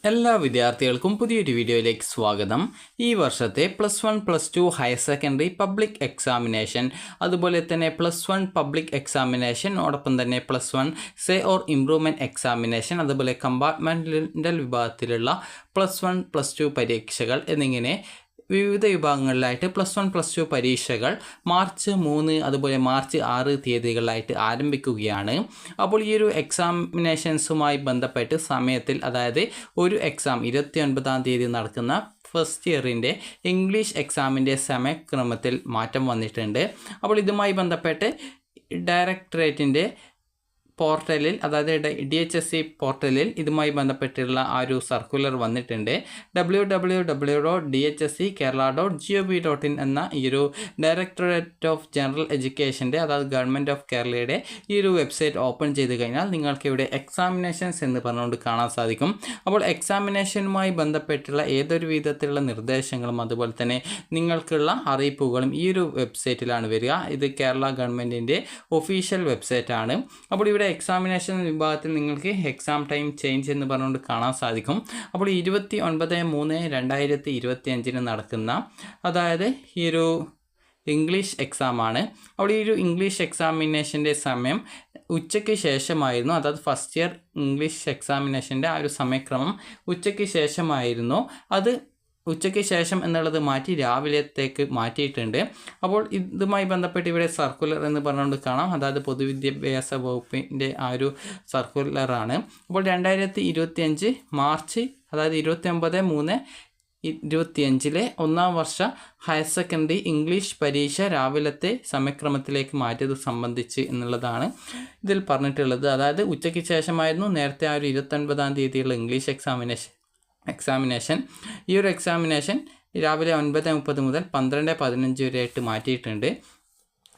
എല്ലാ വിദ്യാർത്ഥികൾക്കും പുതിയൊരു വീഡിയോയിലേക്ക് സ്വാഗതം. ഈ വർഷത്തെ +1 +2 ഹയർ സെക്കൻഡറി പബ്ലിക് എക്സാമിനേഷൻ, അതുപോലെ തന്നെ +1 പബ്ലിക് എക്സാമിനേഷൻ, ഓടൊപ്പം തന്നെ +1 സേ ഓർ ഇംപ്രൂവ്മെൻറ്റ് എക്സാമിനേഷൻ, അതുപോലെ കമ്പാർട്ട്മെൻ്റൽ വിഭാഗത്തിലുള്ള +1 +2 പരീക്ഷകൾ എന്നിങ്ങനെ വിവിധ വിഭാഗങ്ങളിലായിട്ട് +1 +2 പരീക്ഷകൾ മാർച്ച് 3 അതുപോലെ മാർച്ച് 6 തീയതികളിലായിട്ട് ആരംഭിക്കുകയാണ്. അപ്പോൾ ഈ ഒരു എക്സാമിനേഷൻസുമായി ബന്ധപ്പെട്ട് സമയത്തിൽ, അതായത് ഒരു എക്സാം 29-ാം തീയതി നടക്കുന്ന ഫസ്റ്റ് ഇയറിൻ്റെ ഇംഗ്ലീഷ് എക്സാമിൻ്റെ സമയക്രമത്തിൽ മാറ്റം വന്നിട്ടുണ്ട്. അപ്പോൾ ഇതുമായി ബന്ധപ്പെട്ട് ഡയറക്ടറേറ്റിൻ്റെ പോർട്ടലിൽ, അതായത് DHSC പോർട്ടലിൽ ഇതുമായി ബന്ധപ്പെട്ടുള്ള ആ ഒരു സർക്കുലർ വന്നിട്ടുണ്ട്. www.dhsckerala.gov.in എന്ന ഈ ഒരു ഡയറക്ടറേറ്റ് ഓഫ് ജനറൽ എഡ്യൂക്കേഷൻ്റെ, അതായത് ഗവൺമെൻറ് ഓഫ് കേരളയുടെ ഈ ഒരു വെബ്സൈറ്റ് ഓപ്പൺ ചെയ്ത് കഴിഞ്ഞാൽ നിങ്ങൾക്ക് ഇവിടെ എക്സാമിനേഷൻസ് എന്ന് പറഞ്ഞുകൊണ്ട് കാണാൻ സാധിക്കും. അപ്പോൾ എക്സാമിനേഷനുമായി ബന്ധപ്പെട്ടുള്ള ഏതൊരു വിധത്തിലുള്ള നിർദ്ദേശങ്ങളും അതുപോലെ തന്നെ നിങ്ങൾക്കുള്ള അറിയിപ്പുകളും ഈ ഒരു വെബ്സൈറ്റിലാണ് വരിക. ഇത് കേരള ഗവൺമെൻറ്റിൻ്റെ ഒഫീഷ്യൽ വെബ്സൈറ്റാണ്. അപ്പോൾ ഇവിടെ എക്സാമിനേഷൻ വിഭാഗത്തിൽ നിങ്ങൾക്ക് എക്സാം ടൈം ചേഞ്ച് എന്ന് പറഞ്ഞുകൊണ്ട് കാണാൻ സാധിക്കും. അപ്പോൾ 29/3/2025 നടക്കുന്ന, അതായത് ഈ ഒരു ഇംഗ്ലീഷ് എക്സാമാണ്. അവിടെ ഈ ഒരു ഇംഗ്ലീഷ് എക്സാമിനേഷൻ്റെ സമയം ഉച്ചയ്ക്ക് ശേഷമായിരുന്നു. അതായത് ഫസ്റ്റ് ഇയർ ഇംഗ്ലീഷ് എക്സാമിനേഷൻ്റെ ആ ഒരു സമയക്രമം ഉച്ചയ്ക്ക് ശേഷമായിരുന്നു. അത് ഉച്ചയ്ക്ക് ശേഷം എന്നുള്ളത് മാറ്റി രാവിലത്തേക്ക് മാറ്റിയിട്ടുണ്ട്. അപ്പോൾ ഇതുമായി ബന്ധപ്പെട്ട് ഇവിടെ സർക്കുലർ എന്ന് പറഞ്ഞുകൊണ്ട് കാണാം. അതായത് പൊതുവിദ്യാഭ്യാസ വകുപ്പിൻ്റെ ആ ഒരു സർക്കുലറാണ്. അപ്പോൾ 2025 മാർച്ച്, അതായത് 29/3/25 1-ാം വർഷ ഹയർ സെക്കൻഡറി ഇംഗ്ലീഷ് പരീക്ഷ രാവിലത്തെ സമയക്രമത്തിലേക്ക് മാറ്റിയത് സംബന്ധിച്ച് എന്നുള്ളതാണ് ഇതിൽ പറഞ്ഞിട്ടുള്ളത്. അതായത് ഉച്ചയ്ക്ക് ശേഷമായിരുന്നു നേരത്തെ ആ ഒരു 29-ാം തീയതിയുള്ള ഇംഗ്ലീഷ് എക്സാമിനേഷൻ. ഈ ഒരു എക്സാമിനേഷൻ രാവിലെ 9:30 മുതൽ 12:15 വരെയായിട്ട് മാറ്റിയിട്ടുണ്ട്.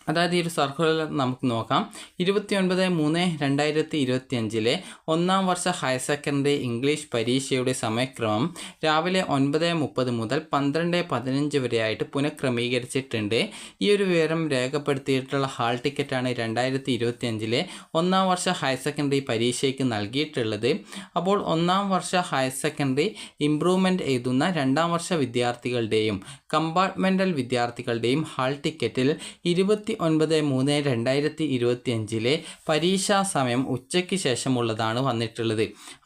അതായത് ഈ ഒരു സർക്കുലർ നമുക്ക് നോക്കാം. 29/3/2025 1-ാം വർഷ ഹയർ സെക്കൻഡറി ഇംഗ്ലീഷ് പരീക്ഷയുടെ സമയക്രമം രാവിലെ 9:30 മുതൽ 12:15 വരെയായിട്ട് പുനഃക്രമീകരിച്ചിട്ടുണ്ട്. ഈ ഒരു വിവരം രേഖപ്പെടുത്തിയിട്ടുള്ള ഹാൾ ടിക്കറ്റാണ് 2025 1-ാം വർഷ ഹയർ സെക്കൻഡറി പരീക്ഷയ്ക്ക് നൽകിയിട്ടുള്ളത്. അപ്പോൾ 1-ാം വർഷ ഹയർ സെക്കൻഡറി ഇംപ്രൂവ്മെൻറ്റ് എഴുതുന്ന 2-ാം വർഷ വിദ്യാർത്ഥികളുടെയും കമ്പാർട്ട്മെൻ്റൽ വിദ്യാർത്ഥികളുടെയും ഹാൾ ടിക്കറ്റിൽ 29/3/2025 പരീക്ഷാ സമയം ഉച്ചയ്ക്ക് ശേഷമുള്ളതാണ് വന്നിട്ടുള്ളത്.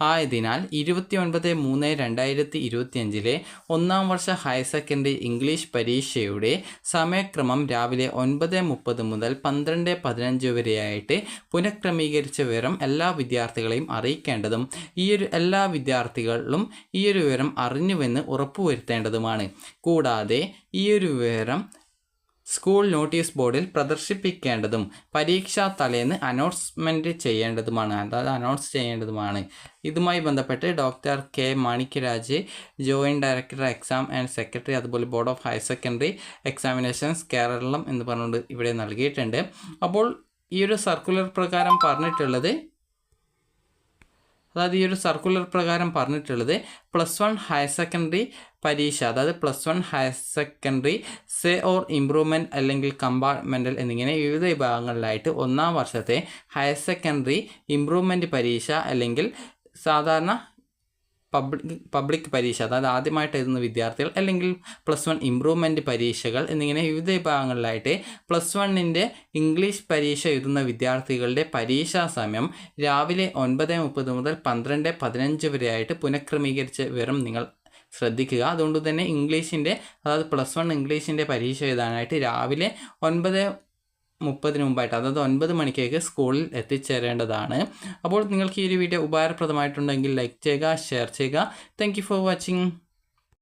ആയതിനാൽ 29/3/2025 1-ാം വർഷ ഹയർ സെക്കൻഡറി ഇംഗ്ലീഷ് പരീക്ഷയുടെ സമയക്രമം രാവിലെ 9:30 മുതൽ 12:15 വരെയായിട്ട് പുനഃക്രമീകരിച്ച വിവരം എല്ലാ വിദ്യാർത്ഥികളെയും അറിയിക്കേണ്ടതും എല്ലാ വിദ്യാർത്ഥികളും ഈ ഒരു വിവരം അറിഞ്ഞുവെന്ന് ഉറപ്പുവരുത്തേണ്ടതുമാണ്. കൂടാതെ ഈ ഒരു വിവരം സ്കൂൾ നോട്ടീസ് ബോർഡിൽ പ്രദർശിപ്പിക്കേണ്ടതും പരീക്ഷാ തലേന്ന് അനൗൺസ് ചെയ്യേണ്ടതുമാണ്. ഇതുമായി ബന്ധപ്പെട്ട് doctor K. Manikyaraj, joint director exam and secretary, അതുപോലെ board of higher secondary examinations Keralam എന്ന് പറഞ്ഞുകൊണ്ട് ഇവിടെ നൽകിയിട്ടുണ്ട്. അപ്പോൾ ഈ ഒരു സർക്കുലർ പ്രകാരം പറഞ്ഞിട്ടുള്ളത്, +1 ഹയർ സെക്കൻഡറി പരീക്ഷ, അതായത് +1 higher secondary say or improvement അല്ലെങ്കിൽ കമ്പാർട്ട്മെൻ്റൽ എന്നിങ്ങനെ വിവിധ വിഭാഗങ്ങളിലായിട്ട് 1-ാം വർഷത്തെ ഹയർ സെക്കൻഡറി ഇംപ്രൂവ്മെൻറ്റ് പരീക്ഷ അല്ലെങ്കിൽ സാധാരണ പബ്ലിക് പരീക്ഷ, അതായത് ആദ്യമായിട്ട് എഴുതുന്ന വിദ്യാർത്ഥികൾ, അല്ലെങ്കിൽ +1 ഇംപ്രൂവ്മെൻറ്റ് പരീക്ഷകൾ എന്നിങ്ങനെ വിവിധ വിഭാഗങ്ങളിലായിട്ട് +1ൻ്റെ ഇംഗ്ലീഷ് പരീക്ഷ എഴുതുന്ന വിദ്യാർത്ഥികളുടെ പരീക്ഷാ സമയം രാവിലെ 9:30 മുതൽ 12:15 വരെയായിട്ട് പുനഃക്രമീകരിച്ച വിവരം നിങ്ങൾ ശ്രദ്ധിക്കുക. അതുകൊണ്ട് തന്നെ അതായത് +1 ഇംഗ്ലീഷിൻ്റെ പരീക്ഷ എഴുതാനായിട്ട് രാവിലെ 9:30 മുമ്പായിട്ട്, അതായത് 9 മണിക്കേക്ക് സ്കൂളിൽ എത്തിച്ചേരേണ്ടതാണ്. അപ്പോൾ നിങ്ങൾക്ക് ഈ ഒരു വീഡിയോ ഉപകാരപ്രദമായിട്ടുണ്ടെങ്കിൽ ലൈക്ക് ചെയ്യുക, ഷെയർ ചെയ്യുക. Thank you for watching.